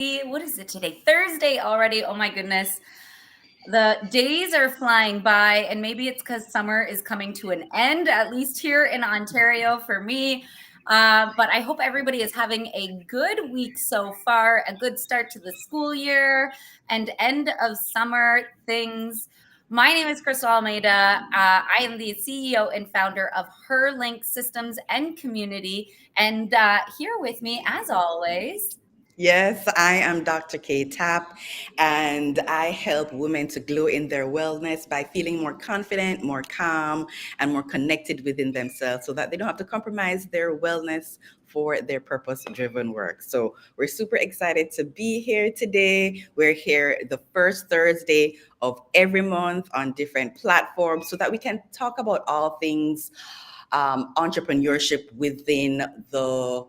What is it today? Thursday already. Oh my goodness. The days are flying by, and maybe it's because summer is coming to an end, at least here in Ontario for me. But I hope everybody is having a good week so far, a good start to the school year and end of summer things. My name is Crystal Almeida. I am the CEO and founder of Her Link Systems and Community. And here with me, as always, Yes, I am Dr. K Tap, and I help women to glow in their wellness by feeling more confident, more calm, and more connected within themselves so that they don't have to compromise their wellness for their purpose driven work. So, we're super excited to be here today. We're here the first Thursday of every month on different platforms so that we can talk about all things entrepreneurship within the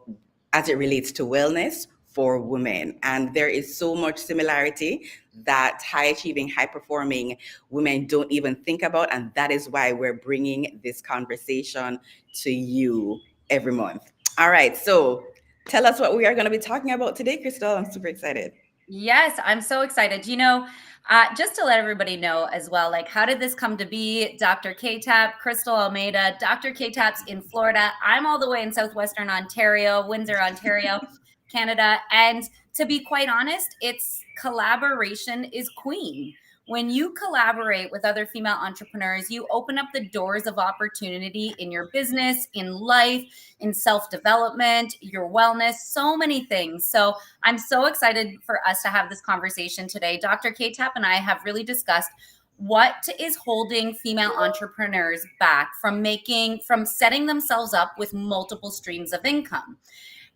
as it relates to wellness for women. And there is so much similarity that high achieving, high performing women don't even think about. And that is why we're bringing this conversation to you every month. All right. So tell us what we are going to be talking about today, Crystal. I'm super excited. yes, I'm so excited. Just to let everybody know as well, like, how did this come to be? Dr. K-Tap, Crystal Almeida. Dr. K-Tap's in Florida. I'm all the way in southwestern Ontario, Windsor, Ontario, Canada. And to be quite honest, it's collaboration is queen. When you collaborate with other female entrepreneurs, you open up the doors of opportunity in your business, in life, in self-development, your wellness, so many things. So I'm so excited for us to have this conversation today. Dr. Kate Tapp and I have really discussed what is holding female entrepreneurs back from setting themselves up with multiple streams of income.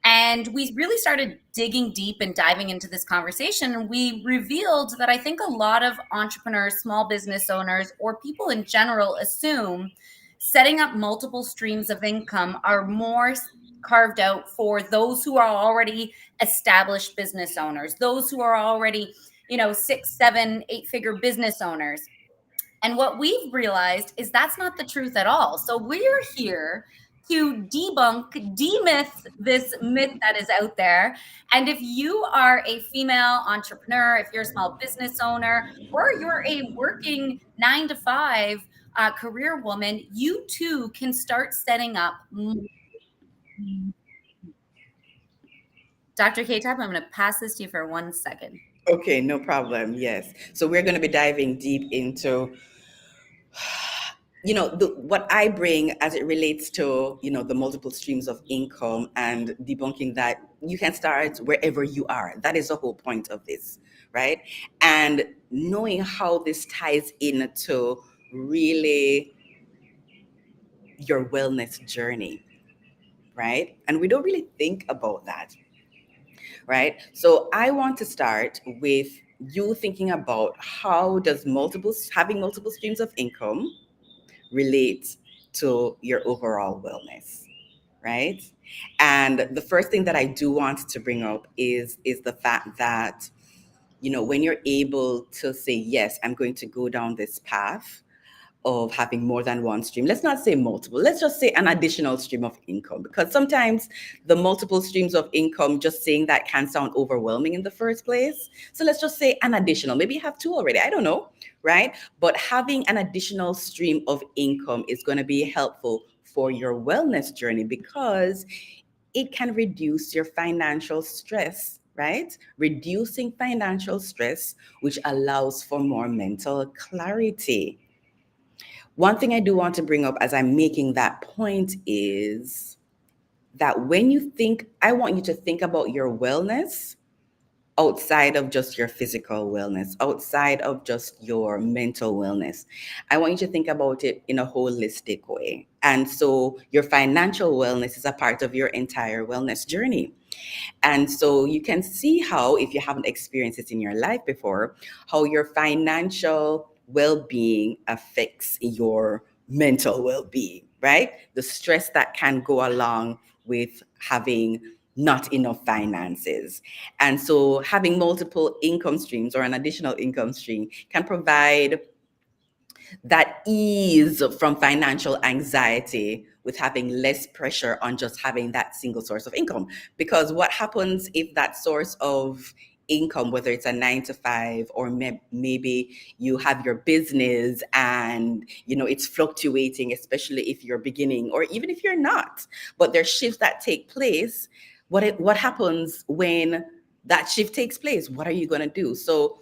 And we really started digging deep and diving into this conversation. And we revealed that I think a lot of entrepreneurs, small business owners, or people in general assume setting up multiple streams of income are more carved out for those who are already established business owners, those who are already, 6, 7, 8 figure business owners. And what we've realized is that's not the truth at all. So we're here to debunk, demyth this myth that is out there. And if you are a female entrepreneur, if you're a small business owner, or you're a working 9 to 5 career woman, you too can start setting up. Dr. K-Tap, I'm going to pass this to you for 1 second. Okay, no problem. Yes. So we're going to be diving deep into what I bring as it relates to the multiple streams of income and debunking that you can start wherever you are. That is the whole point of this, right? And knowing how this ties into really your wellness journey, right? And we don't really think about that, right? So I want to start with you thinking about how does having multiple streams of income relate to your overall wellness, right? And the first thing that I do want to bring up is the fact that when you're able to say yes, I'm going to go down this path of having more than one stream. Let's not say multiple. Let's just say an additional stream of income, because sometimes the multiple streams of income, just saying that can sound overwhelming in the first place. So let's just say an additional. Maybe you have two already. I don't know, right? But having an additional stream of income is going to be helpful for your wellness journey because it can reduce your financial stress, right? Reducing financial stress, which allows for more mental clarity. One thing I do want to bring up as I'm making that point is that when you think, I want you to think about your wellness outside of just your physical wellness, outside of just your mental wellness. I want you to think about it in a holistic way. And so your financial wellness is a part of your entire wellness journey. And so you can see how, if you haven't experienced it in your life before, how your financial well-being affects your mental well-being, right? The stress that can go along with having not enough finances. And so having multiple income streams or an additional income stream can provide that ease from financial anxiety with having less pressure on just having that single source of income. Because what happens if that source of income, whether it's a 9 to 5, or maybe you have your business and it's fluctuating, especially if you're beginning or even if you're not. But there's shifts that take place. What happens when that shift takes place? What are you going to do? So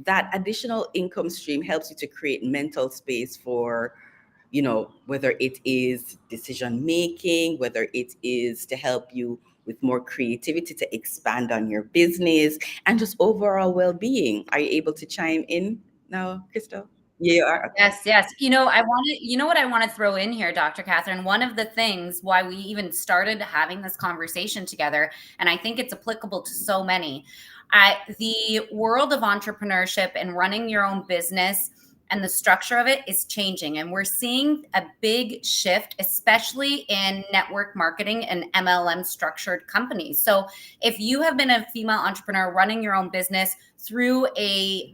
that additional income stream helps you to create mental space for, whether it is decision making, whether it is to help you with more creativity to expand on your business and just overall well-being. Are you able to chime in now, Crystal? Yeah, you are. Okay. Yes, yes. You know what I want to throw in here, Dr. Catherine? One of the things why we even started having this conversation together, and I think it's applicable to so many, the world of entrepreneurship and running your own business and the structure of it is changing. And we're seeing a big shift, especially in network marketing and MLM structured companies. So if you have been a female entrepreneur running your own business through a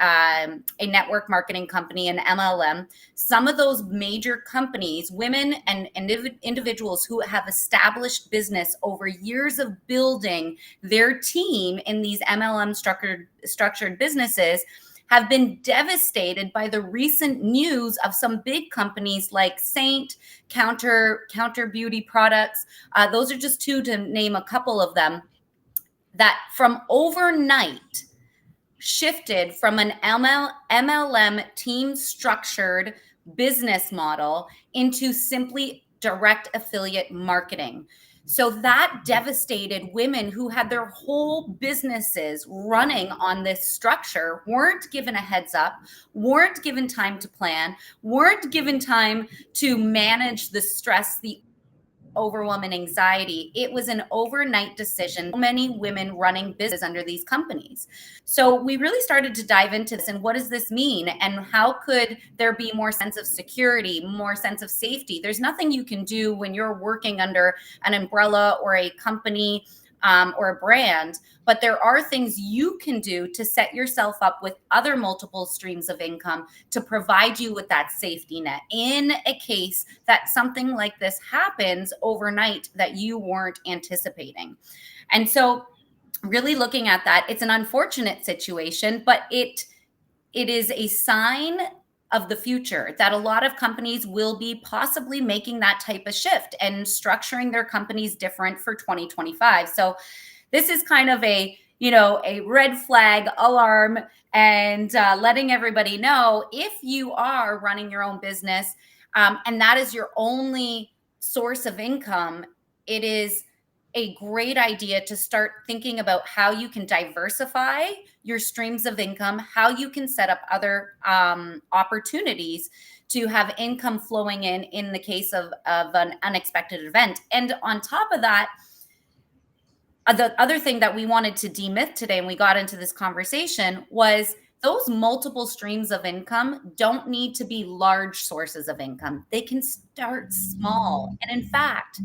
network marketing company, an MLM, some of those major companies, women and individuals who have established business over years of building their team in these MLM structured businesses, have been devastated by the recent news of some big companies like Saint, Counter Beauty Products. Those are just two to name a couple of them, that from overnight shifted from an MLM team structured business model into simply direct affiliate marketing. So that devastated women who had their whole businesses running on this structure, weren't given a heads up, weren't given time to plan, weren't given time to manage the stress, the overwhelm and anxiety. It was an overnight decision. So many women running business under these companies. So we really started to dive into this and what does this mean? And how could there be more sense of security, more sense of safety? There's nothing you can do when you're working under an umbrella or a company or a brand, but there are things you can do to set yourself up with other multiple streams of income to provide you with that safety net in a case that something like this happens overnight that you weren't anticipating. And so really looking at that, it's an unfortunate situation, but it is a sign of the future that a lot of companies will be possibly making that type of shift and structuring their companies different for 2025. So this is kind of a red flag alarm, and letting everybody know, if you are running your own business and that is your only source of income, it is a great idea to start thinking about how you can diversify your streams of income, how you can set up other opportunities to have income flowing in the case of an unexpected event. And on top of that, the other thing that we wanted to demyth today, and we got into this conversation, was those multiple streams of income don't need to be large sources of income. They can start small. And in fact,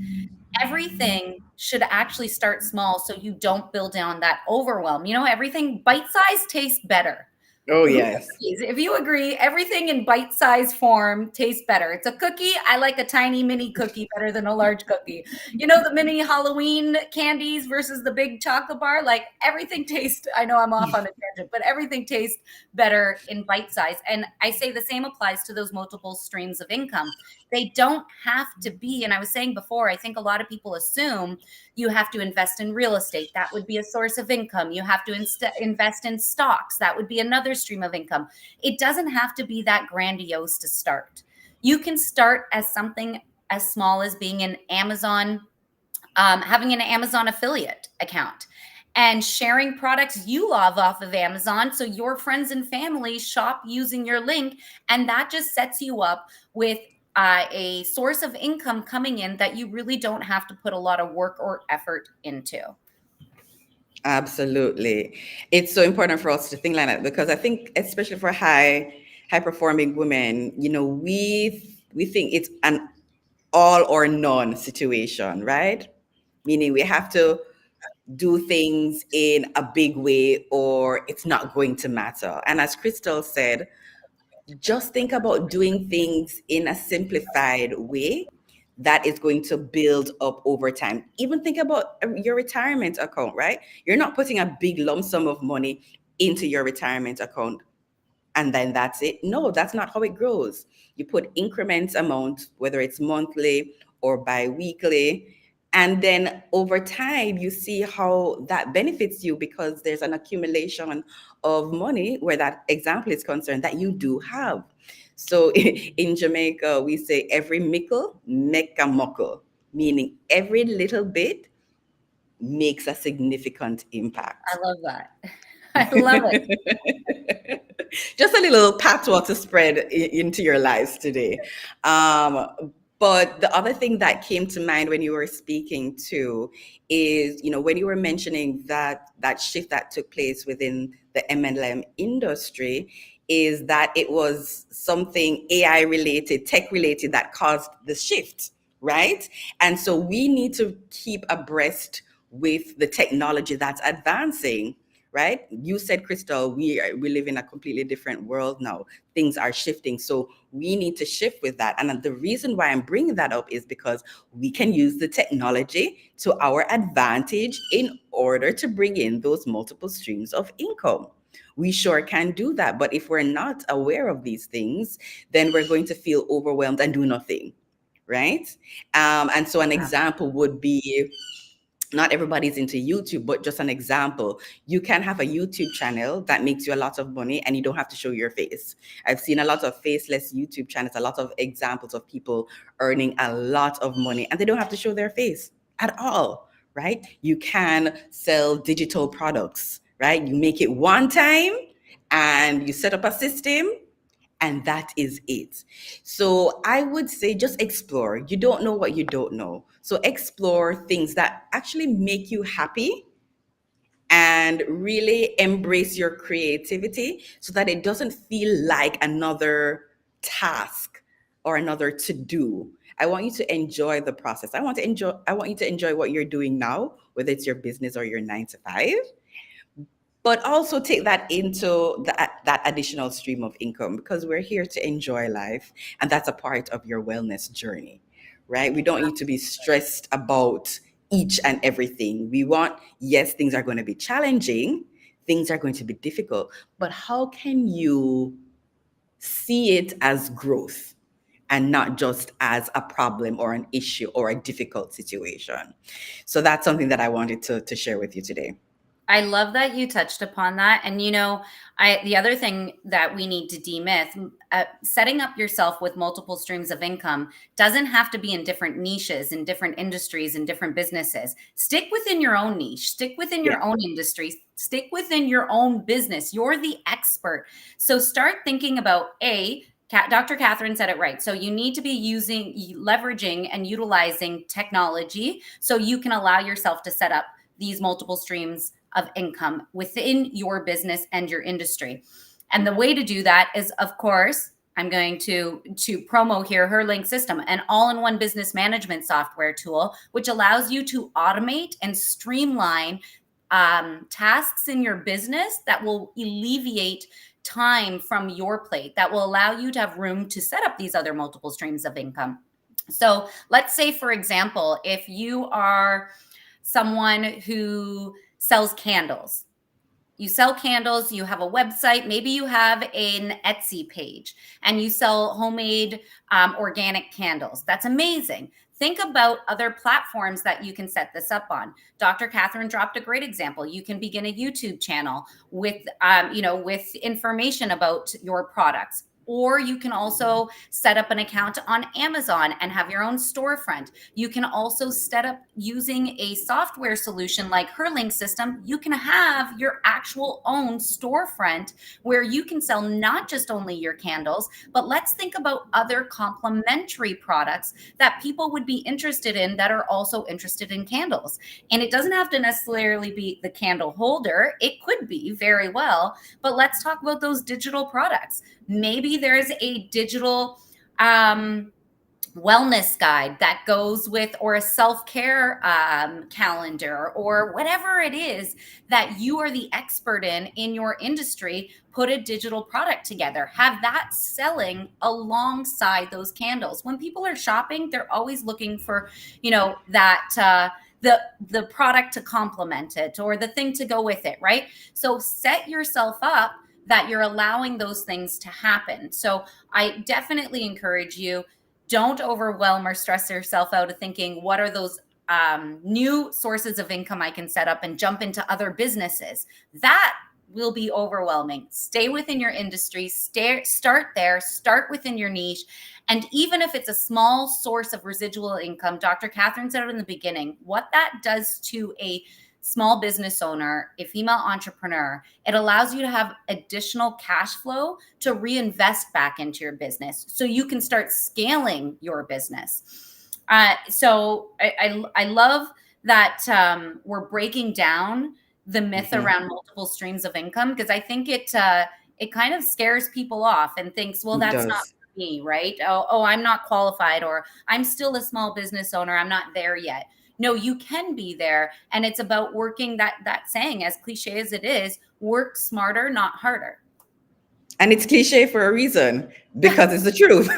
everything should actually start small so you don't build on that overwhelm. Everything bite-sized tastes better. Oh, Who yes. agrees? If you agree, everything in bite-sized form tastes better. It's a cookie. I like a tiny mini cookie better than a large cookie. The mini Halloween candies versus the big chocolate bar, like everything tastes, I know I'm off on a tangent, but everything tastes better in bite size. And I say the same applies to those multiple streams of income. They don't have to be, and I was saying before, I think a lot of people assume you have to invest in real estate. That would be a source of income. You have to invest in stocks. That would be another stream of income. It doesn't have to be that grandiose to start. You can start as something as small as being an Amazon, having an Amazon affiliate account and sharing products you love off of Amazon. So your friends and family shop using your link. And that just sets you up with a source of income coming in that you really don't have to put a lot of work or effort into. Absolutely. It's so important for us to think like that, because I think especially for high performing women, we think it's an all or none situation, right? Meaning we have to do things in a big way or it's not going to matter. And as Crystal said, just think about doing things in a simplified way that is going to build up over time. Even think about your retirement account, right? You're not putting a big lump sum of money into your retirement account and then that's it. No, that's not how it grows. You put increments amount, whether it's monthly or bi-weekly, and then over time you see how that benefits you because there's an accumulation of money where that example is concerned that you do have. So in Jamaica, we say every mickle make a muckle, meaning every little bit makes a significant I impact. love that. I love it. Just a little patchwork to spread into your lives today. But the other thing that came to mind when you were speaking too is, when you were mentioning that shift that took place within the MLM industry, is that it was something AI related, tech related that caused the shift, right? And so we need to keep abreast with the technology that's advancing, right? You said, Crystal, we live in a completely different world now. Things are shifting, so we need to shift with that. And the reason why I'm bringing that up is because we can use the technology to our advantage in order to bring in those multiple streams of income. We sure can do that, but if we're not aware of these things, then we're going to feel overwhelmed and do nothing, right? And so an example would be, not everybody's into YouTube, but just an example, you can have a YouTube channel that makes you a lot of money and you don't have to show your face. I've seen a lot of faceless YouTube channels, a lot of examples of people earning a lot of money and they don't have to show their face at all, right? You can sell digital products, right? You make it one time and you set up a system and that is it. So I would say just explore. You don't know what you don't know. So explore things that actually make you happy and really embrace your creativity so that it doesn't feel like another task or another to do. I want you to enjoy the process. I want you to enjoy what you're doing now, whether it's your business or your 9 to 5, but also take that into that additional stream of income because we're here to enjoy life and that's a part of your wellness journey, right? We don't need to be stressed about each and everything. We want, yes, things are going to be challenging, things are going to be difficult, but how can you see it as growth and not just as a problem or an issue or a difficult situation? So that's something that I wanted to share with you today. I love that you touched upon that. And the other thing that we need to demyth, setting up yourself with multiple streams of income doesn't have to be in different niches, in different industries, in different businesses. Stick within your own niche, stick within Yeah. your own industry, stick within your own business. You're the expert. So start thinking about Dr. Catherine said it right. So you need to be leveraging and utilizing technology so you can allow yourself to set up these multiple streams of income within your business and your industry. And the way to do that is, of course, I'm going to promo here her Link System, an all-in-one business management software tool, which allows you to automate and streamline tasks in your business that will alleviate time from your plate, that will allow you to have room to set up these other multiple streams of income. So let's say, for example, if you are someone who sells candles. You sell candles, you have a website, maybe you have an Etsy page and you sell homemade organic candles. That's amazing. Think about other platforms that you can set this up on. Dr. Catherine dropped a great example. You can begin a YouTube channel with, with information about your products. Or you can also set up an account on Amazon and have your own storefront. You can also set up using a software solution like her Link System. You can have your actual own storefront where you can sell not just only your candles, but let's think about other complementary products that people would be interested in that are also interested in candles. And it doesn't have to necessarily be the candle holder. It could be very well, but let's talk about those digital products. Maybe there's a digital wellness guide that goes with, or a self-care calendar, or whatever it is that you are the expert in your industry. Put a digital product together, have that selling alongside those candles. When people are shopping, they're always looking for, that the product to complement it, or the thing to go with it, right? So set yourself up that you're allowing those things to happen. So I definitely encourage you, don't overwhelm or stress yourself out of thinking, what are those new sources of income I can set up and jump into other businesses? That will be overwhelming. Stay within your industry, start there, start within your niche. And even if it's a small source of residual income, Dr. Catherine said it in the beginning, what that does to a small business owner, a female entrepreneur, it allows you to have additional cash flow to reinvest back into your business so you can start scaling your business. So I love that we're breaking down the myth Mhm. around multiple streams of income, because I think it kind of scares people off and thinks, well, It that's not does. me, right? Oh, I'm not qualified, or I'm still a small business owner, I'm not there yet. No, you can be there. And it's about working, that saying, as cliche as it is, work smarter, not harder. And it's cliche for a reason Yeah, because it's the truth.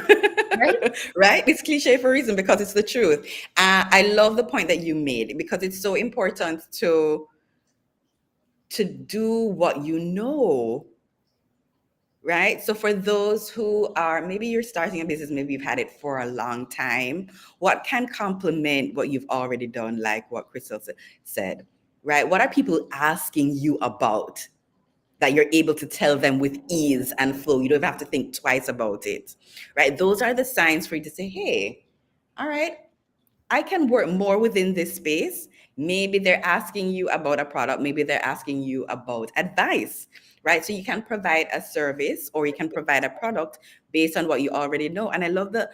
right. Right? It's cliche for a reason because it's the truth. I love the point that you made because it's so important to do what you know, right? So for those who are, maybe you're starting a business, maybe you've had it for a long time, what can complement what you've already done, like what Crystal said, right? What are people asking you about that you're able to tell them with ease and flow? You don't have to think twice about it, right? Those are the signs for you to say, hey, all right, I can work more within this space. Maybe they're asking you about a product, maybe they're asking you about advice, right? So you can provide a service or you can provide a product based on what you already know. And I love the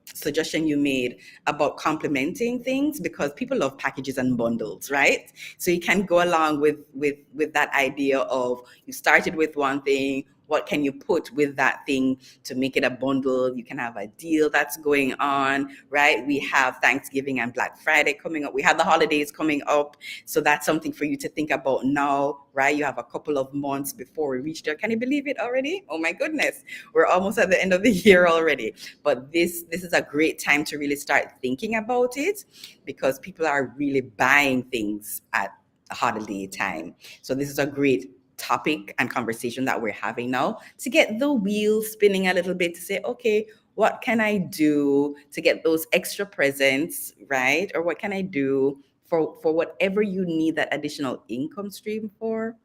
suggestion you made about complementing things because people love packages and bundles, right? So you can go along with that idea of you started with one thing, what can you put with that thing to make it a bundle? You can have a deal that's going on, right? We have Thanksgiving and Black Friday coming up. We have the holidays coming up. So that's something for you to think about now, right? You have a couple of months before we reach there. Can you believe it already? Oh my goodness. We're almost at the end of the year already. But this is a great time to really start thinking about it because people are really buying things at holiday time. So this is a great topic and conversation that we're having now to get the wheel spinning a little bit to say, okay, what can I do to get those extra presents, right? Or what can I do for whatever you need that additional income stream for?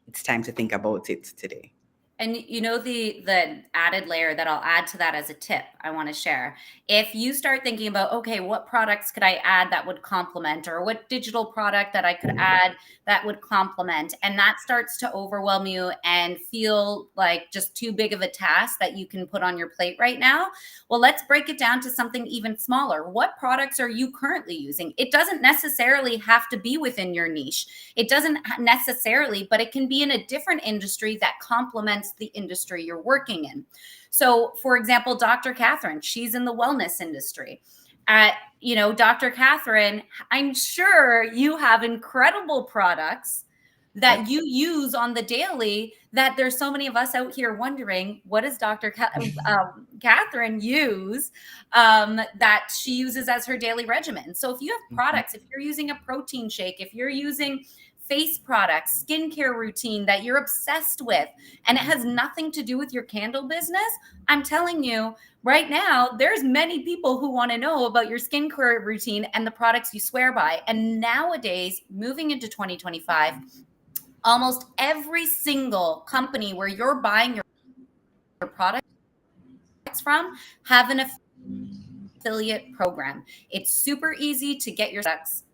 It's time to think about it today. And the added layer that I'll add to that as a tip I want to share. If you start thinking about, okay, what products could I add that would complement, or what digital product that I could add that would complement, and that starts to overwhelm you and feel like just too big of a task that you can put on your plate right now, well, let's break it down to something even smaller. What products are you currently using? It doesn't necessarily have to be within your niche. It doesn't necessarily, but it can be in a different industry that complements the industry you're working in. So, for example, Dr. Catherine, she's in the wellness industry. Dr. Catherine, I'm sure you have incredible products that Yep. you use on the daily, that there's so many of us out here wondering, what does Catherine use that she uses as her daily regimen? So if you have Mhm. products, if you're using a protein shake, if you're using face products, skincare routine that you're obsessed with, and it has nothing to do with your candle business, I'm telling you right now, there's many people who want to know about your skincare routine and the products you swear by. And nowadays, moving into 2025, almost every single company where you're buying your products from have an affiliate program. It's super easy to get your products.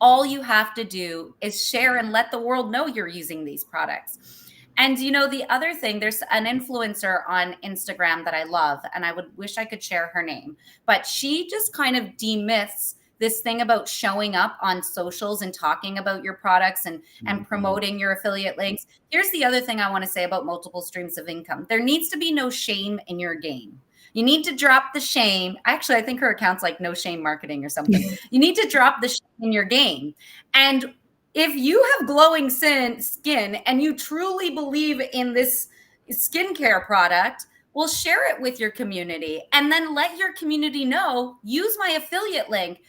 All you have to do is share and let the world know you're using these products. And the other thing, there's an influencer on Instagram that I love, and I would wish I could share her name, but she just kind of demyths this thing about showing up on socials and talking about your products and Mhm. promoting your affiliate links. Here's the other thing I want to say about multiple streams of income. There needs to be no shame in your game. You need to drop the shame. Actually, I think her account's like no shame marketing or something. You need to drop the shame in your game. And if you have glowing skin and you truly believe in this skincare product, well, share it with your community and then let your community know, use my affiliate link.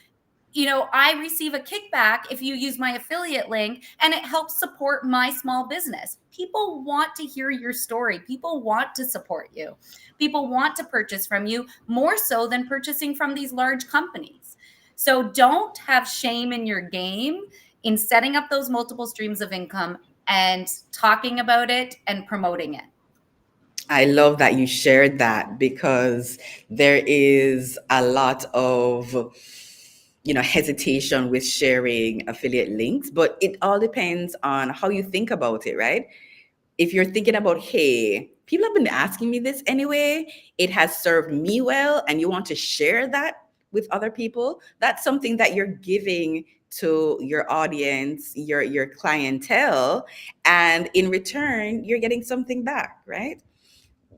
I receive a kickback if you use my affiliate link, and it helps support my small business. People want to hear your story. People want to support you. People want to purchase from you more so than purchasing from these large companies. So don't have shame in your game in setting up those multiple streams of income and talking about it and promoting it. I love that you shared that because there is a lot of hesitation with sharing affiliate links, but it all depends on how you think about it, right? If you're thinking about, hey, people have been asking me this anyway, it has served me well, and you want to share that with other people, that's something that you're giving to your audience, your clientele, and in return, you're getting something back, right?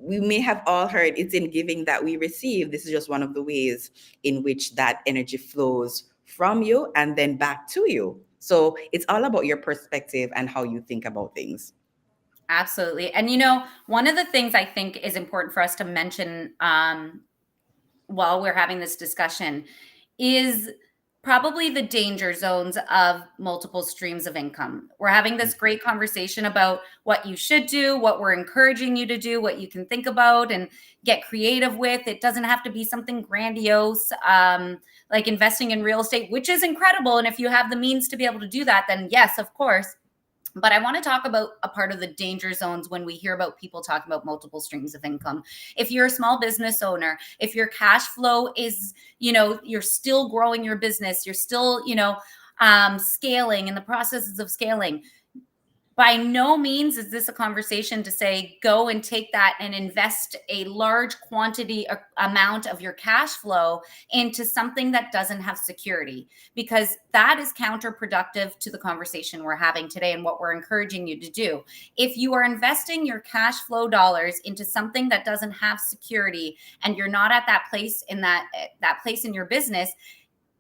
We may have all heard it's in giving that we receive. This is just one of the ways in which that energy flows from you and then back to you. So it's all about your perspective and how you think about things. Absolutely. And one of the things I think is important for us to mention while we're having this discussion is probably the danger zones of multiple streams of income. We're having this great conversation about what you should do, what we're encouraging you to do, what you can think about and get creative with. It doesn't have to be something grandiose, like investing in real estate, which is incredible. And if you have the means to be able to do that, then yes, of course. But I want to talk about a part of the danger zones when we hear about people talking about multiple streams of income. If you're a small business owner, if your cash flow is, you're still growing your business, you're still, scaling in the processes of scaling, by no means is this a conversation to say go and take that and invest a large quantity amount of your cash flow into something that doesn't have security, because that is counterproductive to the conversation we're having today and what we're encouraging you to do. If you are investing your cash flow dollars into something that doesn't have security and you're not at that place in that place in your business,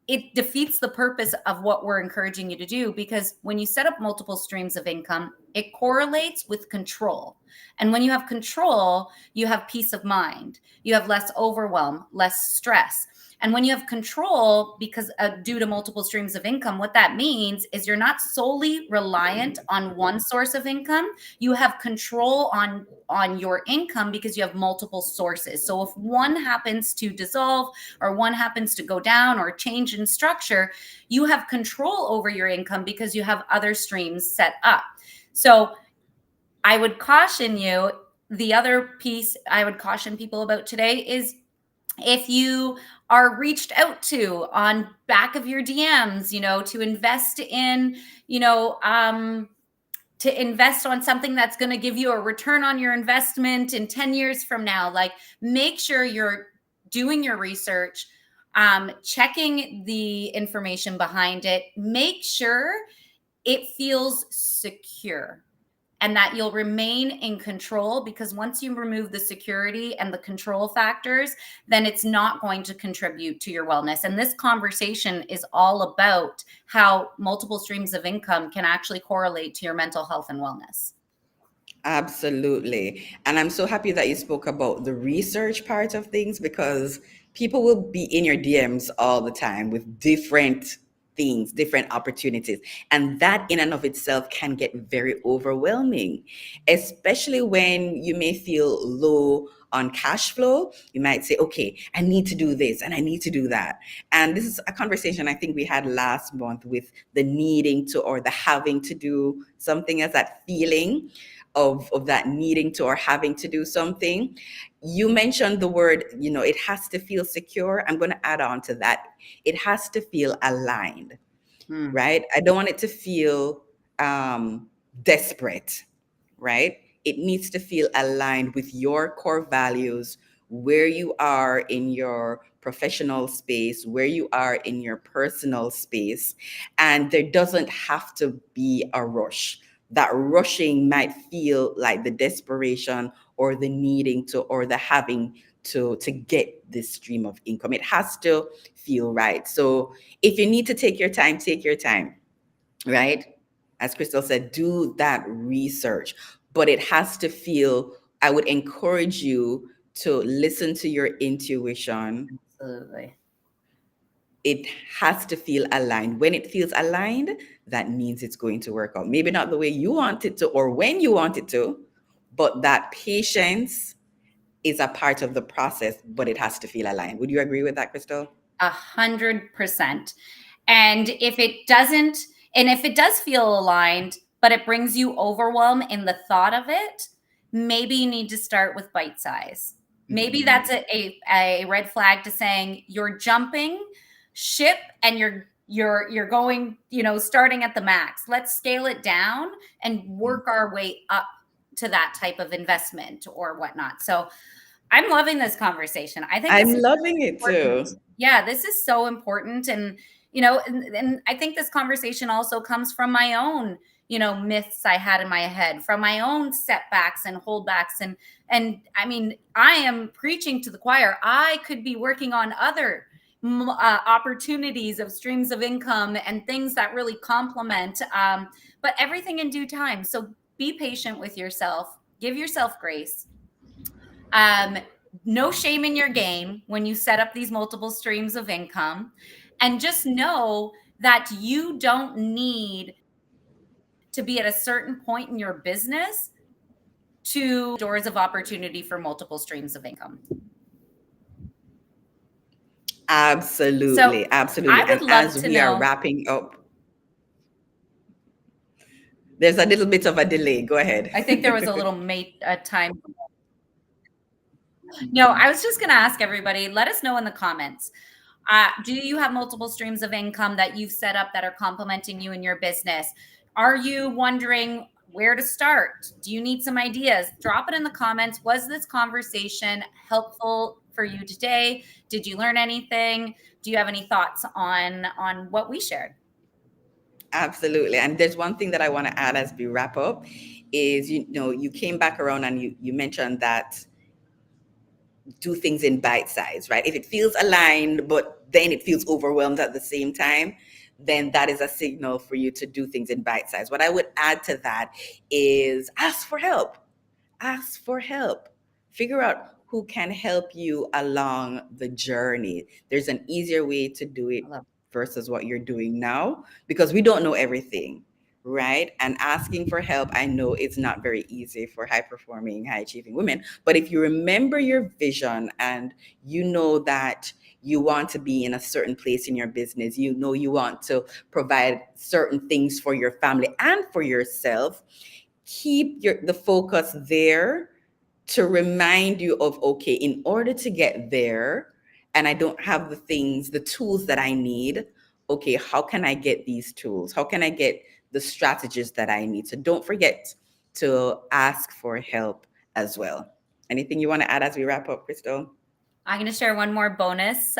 it defeats the purpose of what we're encouraging you to do, because when you set up multiple streams of income, it correlates with control. And when you have control, you have peace of mind. You have less overwhelm, less stress. And when you have control, because due to multiple streams of income, what that means is you're not solely reliant on one source of income. You have control on your income because you have multiple sources. So if one happens to dissolve or one happens to go down or change in structure, you have control over your income because you have other streams set up. So I would caution you. The other piece I would caution people about today is if you are reached out to on back of your DMs, to invest in, to invest on something that's going to give you a return on your investment in 10 years from now, like make sure you're doing your research, checking the information behind it, make sure it feels secure and that you'll remain in control, because once you remove the security and the control factors, then it's not going to contribute to your wellness. And this conversation is all about how multiple streams of income can actually correlate to your mental health and wellness. Absolutely. And I'm so happy that you spoke about the research part of things because people will be in your DMs all the time with different things, different opportunities. And that in and of itself can get very overwhelming, especially when you may feel low on cash flow. You might say, okay, I need to do this and I need to do that. And this is a conversation I think we had last month with the needing to or the having to do something, as that feeling of that needing to or having to do something. You mentioned the word, it has to feel secure. I'm going to add on to that. It has to feel aligned, Hmm. right? I don't want it to feel desperate, right? It needs to feel aligned with your core values, where you are in your professional space, where you are in your personal space, and there doesn't have to be a rush. That rushing might feel like the desperation or the needing to or the having to get this stream of income. It has to feel right. So if you need to take your time, take your time, right? As Crystal said, do that research, but it has to feel, I would encourage you to listen to your intuition. Absolutely. It has to feel aligned. When it feels aligned, that means it's going to work out. Maybe not the way you want it to or when you want it to, but that patience is a part of the process, but it has to feel aligned. Would you agree with that, Crystal? 100%. And if it doesn't, and if it does feel aligned, but it brings you overwhelm in the thought of it, maybe you need to start with bite size. Maybe Mm-hmm. that's a red flag to saying you're jumping ship and you're going, starting at the max. Let's scale it down and work our way up to that type of investment or whatnot. So I'm loving this conversation. I think I'm this is loving it important. too. Yeah, this is so important. And, and I think this conversation also comes from my own, myths I had in my head, from my own setbacks and holdbacks. And I mean, I am preaching to the choir. I could be working on other opportunities of streams of income and things that really complement, but everything in due time. So be patient with yourself, give yourself grace. Um, no shame in your game when you set up these multiple streams of income. And just know that you don't need to be at a certain point in your business to doors of opportunity for multiple streams of income. So Absolutely, absolutely. I And would love as to we are know. wrapping up, there's a little bit of a delay. Go ahead. I think there was a little time. No, I was just going to ask everybody, let us know in the comments. Do you have multiple streams of income that you've set up that are complementing you in your business? Are you wondering where to start? Do you need some ideas? Drop it in the comments. Was this conversation helpful for you today? Did you learn anything? Do you have any thoughts on what we shared? Absolutely. And there's one thing that I want to add as we wrap up is, you came back around and you mentioned that do things in bite size, right? If it feels aligned, but then it feels overwhelmed at the same time, then that is a signal for you to do things in bite size. What I would add to that is ask for help. Ask for help. Figure out who can help you along the journey. There's an easier way to do it versus what you're doing now because we don't know everything, right? And asking for help, I know it's not very easy for high performing, high achieving women. But if you remember your vision and you know that you want to be in a certain place in your business, you know you want to provide certain things for your family and for yourself, keep the focus there to remind you of, okay, in order to get there and I don't have the tools that I need, okay, how can I get these tools? How can I get the strategies that I need? So don't forget to ask for help as well. Anything you want to add as we wrap up, Crystal? I'm going to share one more bonus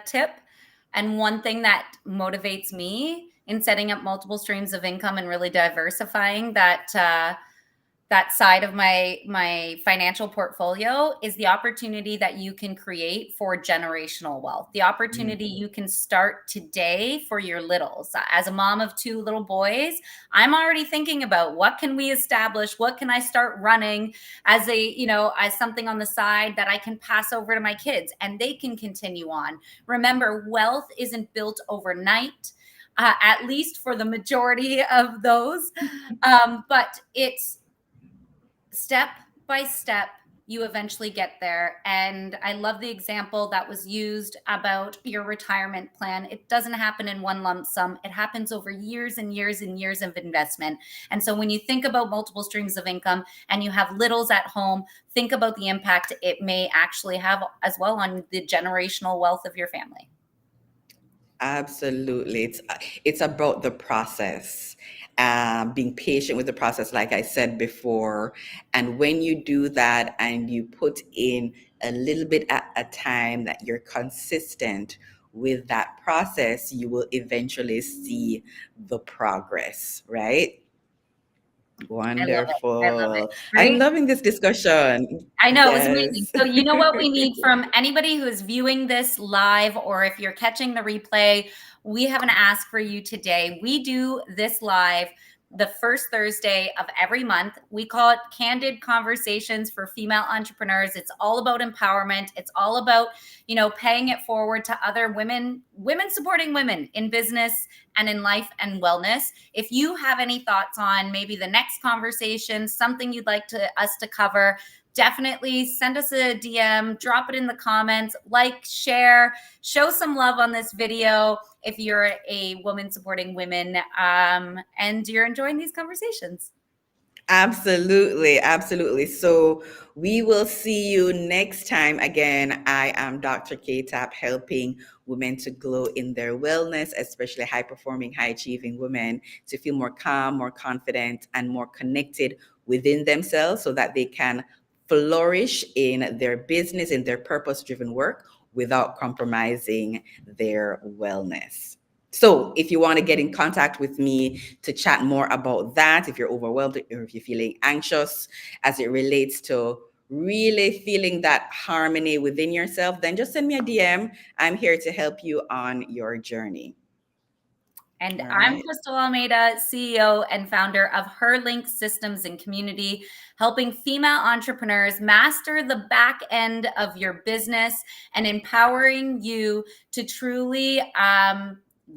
tip. And one thing that motivates me in setting up multiple streams of income and really diversifying that side of my financial portfolio is the opportunity that you can create for generational wealth. The opportunity you can start today for your littles. As a mom of two little boys, I'm already thinking about what can we establish? What can I start running as as something on the side that I can pass over to my kids and they can continue on. Remember, wealth isn't built overnight. At least for the majority of those. But it's step by step, you eventually get there. And I love the example that was used about your retirement plan. It doesn't happen in one lump sum, it happens over years and years and years of investment. And so when you think about multiple streams of income and you have littles at home, think about the impact it may actually have as well on the generational wealth of your family. Absolutely. It's about the process, being patient with the process, like I said before. And when you do that and you put in a little bit at a time, that you're consistent with that process, you will eventually see the progress, right? I love it. I love it. Wonderful. I'm Right? loving this discussion. I know, it was amazing. Yes. So, you know what we need from anybody who is viewing this live, or if you're catching the replay, we have an ask for you today. We do this live the first Thursday of every month. We call it Candid Conversations for Female Entrepreneurs. It's all about empowerment. It's all about, paying it forward to other women, women supporting women in business and in life and wellness. If you have any thoughts on maybe the next conversation, something you'd like us to cover, definitely send us a DM, drop it in the comments, like, share, show some love on this video if you're a woman supporting women, and you're enjoying these conversations. Absolutely, absolutely. So we will see you next time. Again, I am Dr. K Tap, helping women to glow in their wellness, especially high performing, high achieving women, to feel more calm, more confident, and more connected within themselves so that they can flourish in their business, in their purpose driven work without compromising their wellness. So, if you want to get in contact with me to chat more about that, if you're overwhelmed or if you're feeling anxious as it relates to really feeling that harmony within yourself, then just send me a DM. I'm here to help you on your journey. And All I'm right. Crystal Almeida, CEO and founder of Her Link Systems and Community, helping female entrepreneurs master the back end of your business and empowering you to truly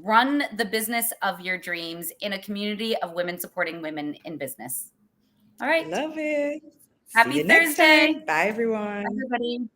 run the business of your dreams in a community of women supporting women in business. All right. Love it. See Happy you next Thursday, time. Bye, everyone. everybody.